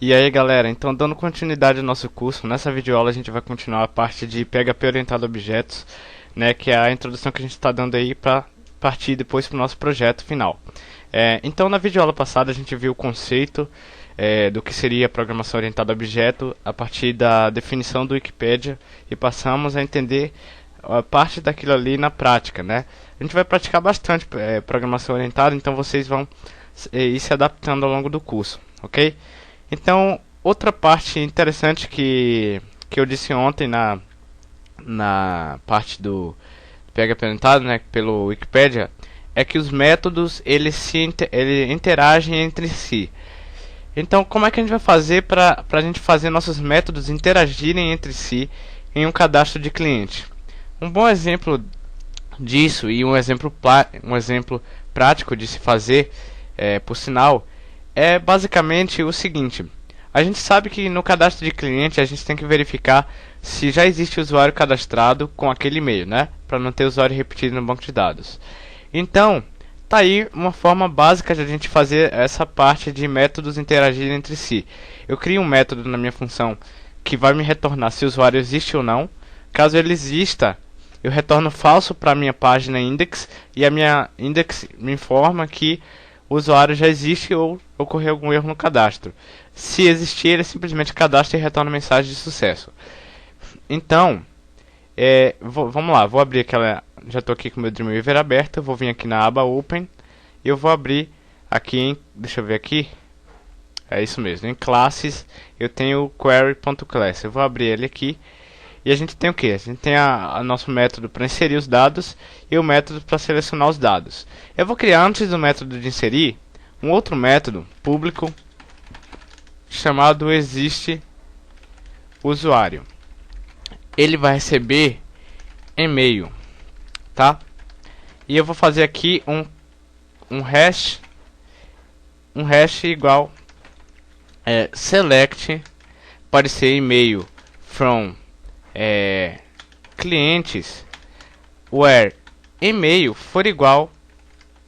E aí galera, então dando continuidade ao nosso curso, nessa videoaula a gente vai continuar a parte de PHP orientado a objetos, né, que é a introdução que a gente está dando aí para partir depois para o nosso projeto final. Então na videoaula passada a gente viu o conceito do que seria programação orientada a objeto a partir da definição do Wikipedia e passamos a entender a parte daquilo ali na prática, né? A gente vai praticar bastante programação orientada, então vocês vão ir se adaptando ao longo do curso, ok? Então, outra parte interessante que eu disse ontem na parte do PHP orientado, né, pelo Wikipedia, é que os métodos eles interagem entre si. Então, como é que a gente vai fazer para a gente fazer nossos métodos interagirem entre si em um cadastro de cliente? Um bom exemplo disso e um exemplo prático de se fazer, por sinal, é basicamente o seguinte: a gente sabe que no cadastro de cliente a gente tem que verificar se já existe usuário cadastrado com aquele e-mail, né? Para não ter usuário repetido no banco de dados. Então, tá aí uma forma básica de a gente fazer essa parte de métodos interagirem entre si. Eu crio um método na minha função que vai me retornar se o usuário existe ou não. Caso ele exista, eu retorno falso para a minha página index e a minha index me informa que o usuário já existe ou ocorreu algum erro no cadastro. Se existir, ele simplesmente cadastra e retorna mensagem de sucesso. Então, vamos lá, vou abrir aquela. Já estou aqui com o meu Dreamweaver aberto, vou vir aqui na aba Open e eu vou abrir aqui em, deixa eu ver aqui, é isso mesmo, em classes eu tenho o query.class, eu vou abrir ele aqui e a gente tem o que? A gente tem a nosso método para inserir os dados e o método para selecionar os dados. Eu vou criar antes do método de inserir um outro método público chamado existe usuário. Ele vai receber e-mail, tá? E eu vou fazer aqui um hash igual select pode ser e-mail from clientes where e-mail for igual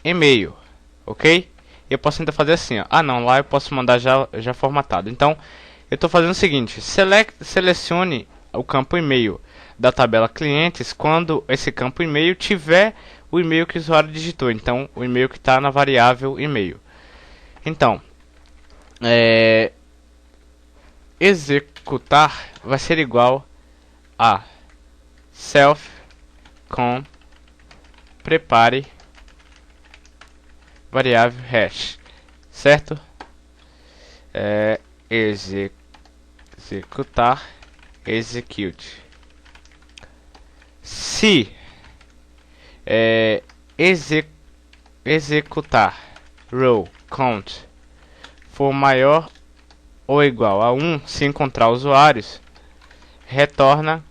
e-mail, ok? Eu posso ainda fazer assim, ó. Ah não, lá eu posso mandar já formatado. Então eu estou fazendo o seguinte: selecione o campo e-mail da tabela clientes quando esse campo e-mail tiver o e-mail que o usuário digitou. Então o e-mail que está na variável e-mail. Então executar vai ser igual a self com prepare variável hash, certo? Executar execute. Se executar row count for maior ou igual a 1 se encontrar usuários, retorna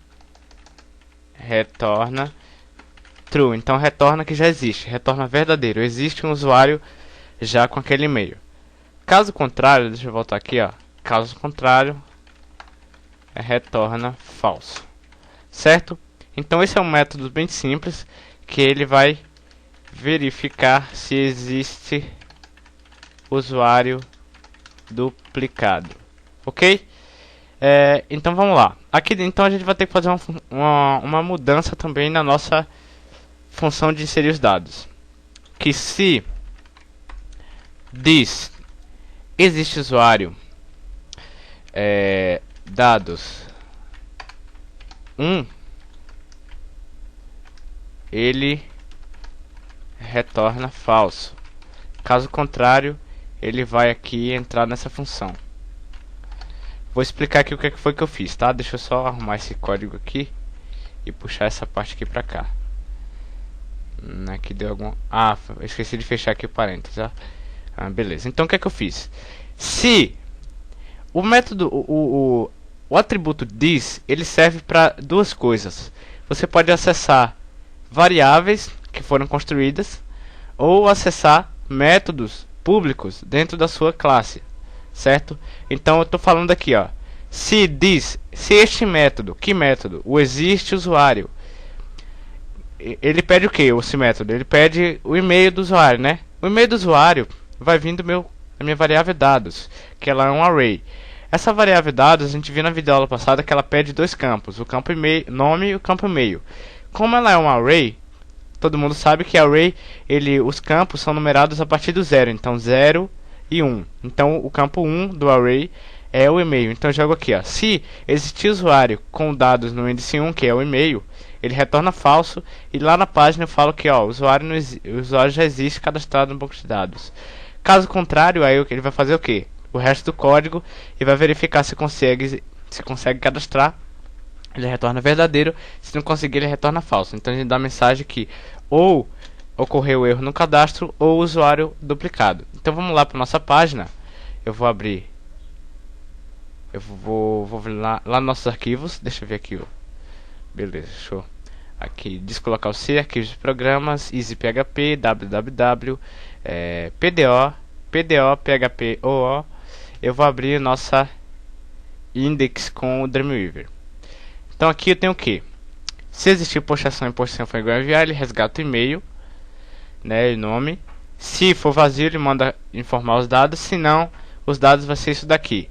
true. Então retorna que já existe, retorna verdadeiro, existe um usuário já com aquele e-mail. Caso contrário, deixa eu voltar aqui, ó. Caso contrário, retorna falso, certo? Então esse é um método bem simples que ele vai verificar se existe usuário duplicado, ok? Então vamos lá. Aqui então a gente vai ter que fazer uma mudança também na nossa função de inserir os dados, que se diz existe usuário dados 1, ele retorna falso. Caso contrário, ele vai aqui entrar nessa função. Vou explicar aqui o que foi que eu fiz, tá? Deixa eu só arrumar esse código aqui e puxar essa parte aqui pra cá. Aqui deu algum... Ah, eu esqueci de fechar aqui o parênteses, ó. Beleza. Então o que é que eu fiz? Se o método, o atributo this, ele serve para duas coisas. Você pode acessar variáveis que foram construídas ou acessar métodos públicos dentro da sua classe, certo? Então eu estou falando aqui, ó, se este método, que método? O existe usuário, ele pede o que? Esse método, ele pede o e-mail do usuário, né? O e-mail do usuário vai vir da minha variável dados, que ela é um array. Essa variável dados, a gente viu na videoaula passada que ela pede dois campos, o campo e-mail, nome e o campo e-mail. Como ela é um array, todo mundo sabe que array, os campos são numerados a partir do zero, então 0 e 1. Então o campo 1 do array é o e-mail. Então eu jogo aqui, ó. Se existir usuário com dados no índice 1, que é o e-mail, ele retorna falso. E lá na página eu falo que ó, o usuário já existe cadastrado no banco de dados. Caso contrário, aí ele vai fazer o quê? O resto do código e vai verificar se consegue cadastrar. Ele retorna verdadeiro. Se não conseguir, ele retorna falso. Então a gente dá a mensagem que ou ocorreu erro no cadastro ou usuário duplicado. Então vamos lá para nossa página. Eu vou abrir. Eu vou lá nos nossos arquivos. Deixa eu ver aqui. Ó. Beleza, show. Aqui, descolocar o C, arquivos de programas, EasyPHP, www, PDO, PHP, OO. Eu vou abrir nossa index com o Dreamweaver. Então aqui eu tenho o que? Se existir postação e postação for igual a enviar, ele resgata o e-mail, né, e nome. Se for vazio, ele manda informar os dados. Se não, os dados vai ser isso daqui.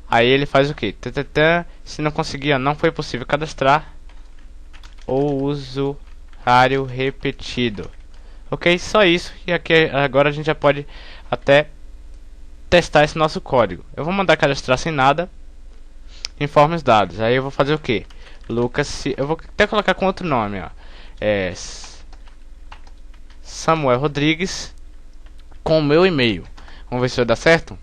Aí ele faz o que? Se não conseguir, ó, não foi possível cadastrar ou usuário repetido. Ok? Só isso. E aqui agora a gente já pode até testar esse nosso código. Eu vou mandar cadastrar sem nada. Informe os dados. Aí eu vou fazer o que? Lucas, eu vou até colocar com outro nome, ó. Samuel Rodrigues com o meu e-mail. Vamos ver se vai dar certo.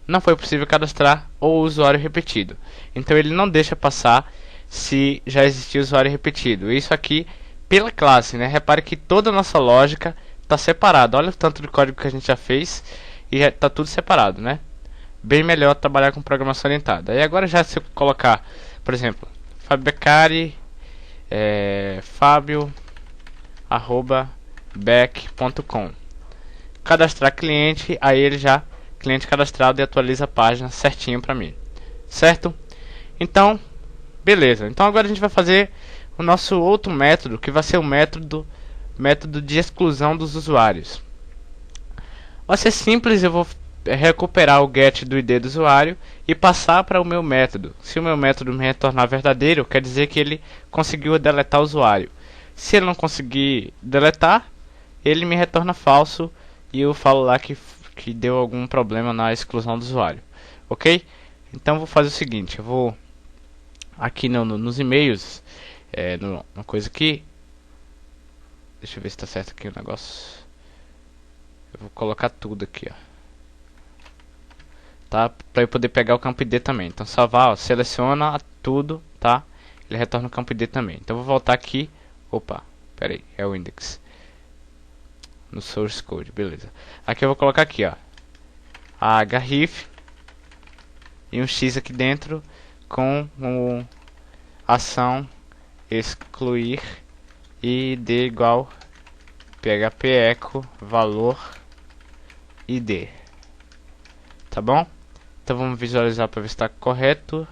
Não foi possível cadastrar ou usuário repetido. Então ele não deixa passar se já existir usuário repetido. Isso aqui pela classe, né? Repare que toda a nossa lógica está separada. Olha o tanto de código que a gente já fez e está tudo separado, né? Bem melhor trabalhar com programação orientada. E agora já se eu colocar, por exemplo, Fábio Beccari, fabio@bec.com, cadastrar cliente, aí ele já cliente cadastrado e atualiza a página certinho para mim, certo? Então, beleza. Então agora a gente vai fazer o nosso outro método, que vai ser o método de exclusão dos usuários. Vai ser simples, eu vou recuperar o get do ID do usuário e passar para o meu método. Se o meu método me retornar verdadeiro, quer dizer que ele conseguiu deletar o usuário. Se ele não conseguir deletar, ele me retorna falso e eu falo lá que deu algum problema na exclusão do usuário. Ok? Então vou fazer o seguinte, eu vou aqui nos e-mails, uma coisa aqui, deixa eu ver se está certo aqui o negócio. Eu vou colocar tudo aqui, ó, tá? Para eu poder pegar o campo ID também. Então salvar, ó, seleciona tudo, tá? Ele retorna o campo ID também. Então eu vou voltar aqui. Opa, pera aí, é o index no source code, beleza. Aqui eu vou colocar aqui, ó, a href e um x aqui dentro com ação excluir id igual php echo valor id, tá bom? Então vamos visualizar para ver se está correto.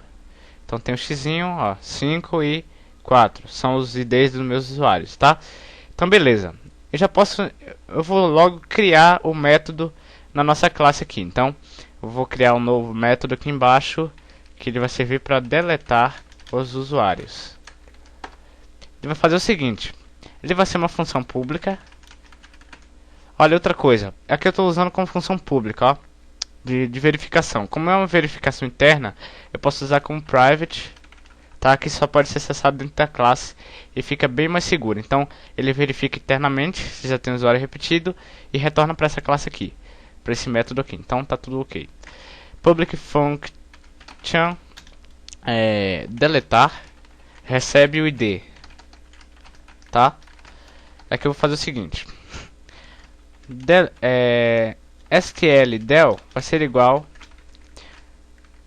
Então tem o xzinho, ó, 5 e 4 são os IDs dos meus usuários, tá? Então beleza. Eu vou logo criar o método na nossa classe aqui. Então eu vou criar um novo método aqui embaixo que ele vai servir para deletar os usuários. Ele vai fazer o seguinte, ele vai ser uma função pública. Olha outra coisa, aqui eu estou usando como função pública, ó, de verificação. Como é uma verificação interna, eu posso usar como private, tá? Que só pode ser acessado dentro da classe e fica bem mais seguro. Então ele verifica internamente se já tem usuário repetido e retorna para essa classe aqui, para esse método aqui. Então tá tudo ok. Public function deletar recebe o ID, tá? Aqui eu vou fazer o seguinte, SQL del vai ser igual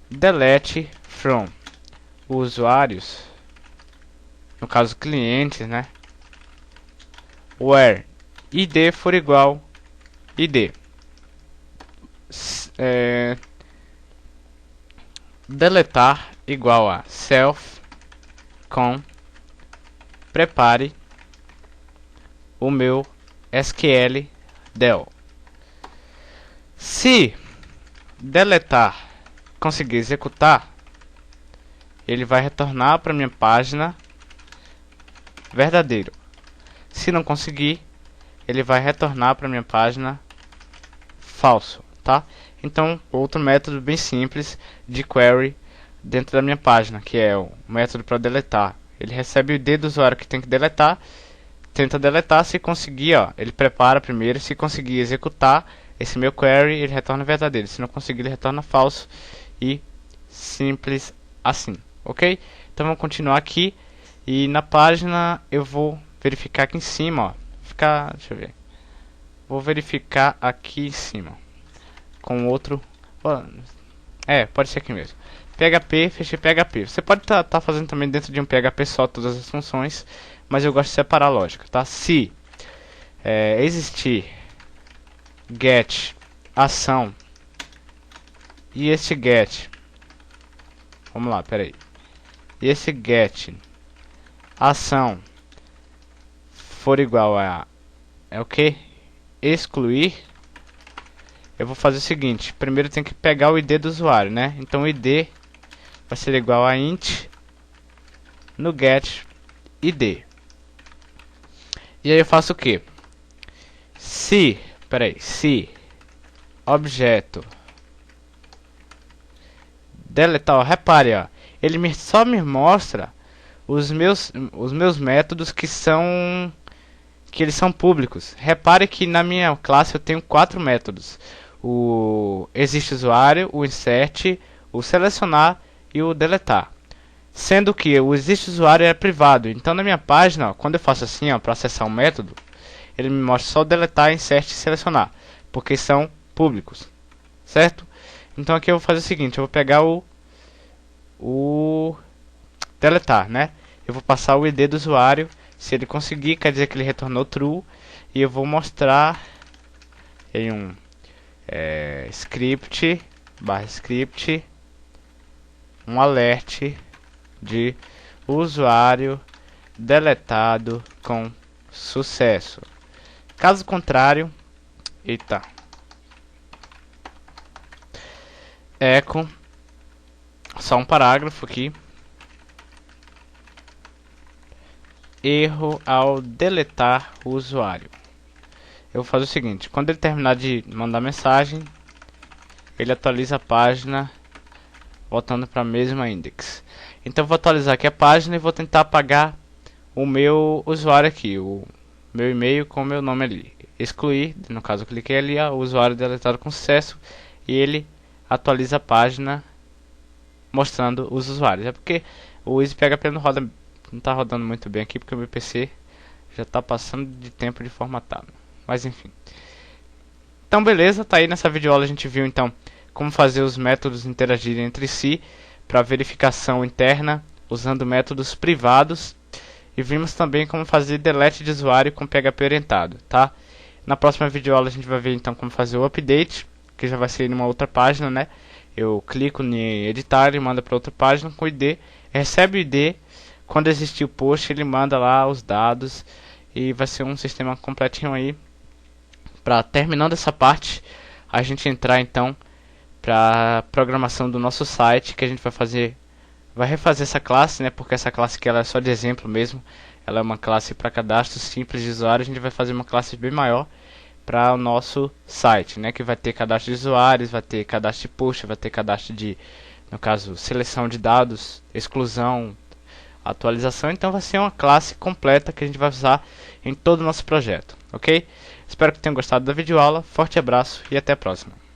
delete from usuários, no caso clientes, né? Where id for igual id, deletar igual a self com prepare o meu SQL del. Se deletar, conseguir executar, ele vai retornar para minha página verdadeiro. Se não conseguir, ele vai retornar para minha página falso, tá? Então, outro método bem simples de query dentro da minha página, que é o método para deletar. Ele recebe o ID do usuário que tem que deletar, tenta deletar, se conseguir, ó, ele prepara primeiro, se conseguir executar esse meu query, ele retorna verdadeiro. Se não conseguir, ele retorna falso. E simples assim, ok? Então vamos continuar aqui. E na página eu vou verificar aqui em cima, ó. Deixa eu ver. Vou verificar aqui em cima com outro. Pode ser aqui mesmo. PHP, fechei PHP. Você pode estar fazendo também dentro de um PHP só todas as funções, mas eu gosto de separar a lógica, tá? Se existir get ação e esse get, vamos lá, peraí, e esse get ação for igual a o que? Excluir, eu vou fazer o seguinte: primeiro tem que pegar o ID do usuário, né? Então o ID vai ser igual a int no get ID. E aí eu faço o que? Se objeto deletar, ó, repare, ó, ele só me mostra os meus métodos que eles são públicos. Repare que na minha classe eu tenho 4 métodos: o existe usuário, o insert, o selecionar e o deletar. Sendo que o existe usuário é privado. Então na minha página, ó, quando eu faço assim, para acessar um método, ele me mostra só deletar, insert e selecionar, porque são públicos, certo? Então aqui eu vou fazer o seguinte: eu vou pegar o deletar, né? Eu vou passar o ID do usuário. Se ele conseguir, quer dizer que ele retornou true. E eu vou mostrar em um script um alert de usuário deletado com sucesso. Caso contrário, echo, só um parágrafo aqui: erro ao deletar o usuário. Eu vou fazer o seguinte: quando ele terminar de mandar mensagem, ele atualiza a página voltando para a mesma index. Então eu vou atualizar aqui a página e vou tentar apagar o meu usuário aqui, o meu e-mail com o meu nome ali. Excluir, no caso eu cliquei ali, ó, o usuário deletado com sucesso, e ele atualiza a página mostrando os usuários. É porque o EasyPHP não está rodando muito bem aqui, porque o meu PC já está passando de tempo de formatado. Mas enfim. Então beleza, tá aí. Nessa videoaula a gente viu então como fazer os métodos interagirem entre si para verificação interna usando métodos privados, e vimos também como fazer delete de usuário com PHP orientado, tá? Na próxima videoaula a gente vai ver então como fazer o update, que já vai ser em uma outra página, né? Eu clico em editar e manda para outra página com o ID, recebe o ID, quando existir o post ele manda lá os dados, e vai ser um sistema completinho aí. Para terminando essa parte, a gente entrar então para programação do nosso site, que a gente vai refazer essa classe, né? Porque essa classe aqui ela é só de exemplo mesmo. Ela é uma classe para cadastro simples de usuário. A gente vai fazer uma classe bem maior para o nosso site, né? Que vai ter cadastro de usuários, vai ter cadastro de post, vai ter cadastro de, no caso, seleção de dados, exclusão, atualização. Então vai ser uma classe completa que a gente vai usar em todo o nosso projeto, ok? Espero que tenham gostado da videoaula. Forte abraço e até a próxima.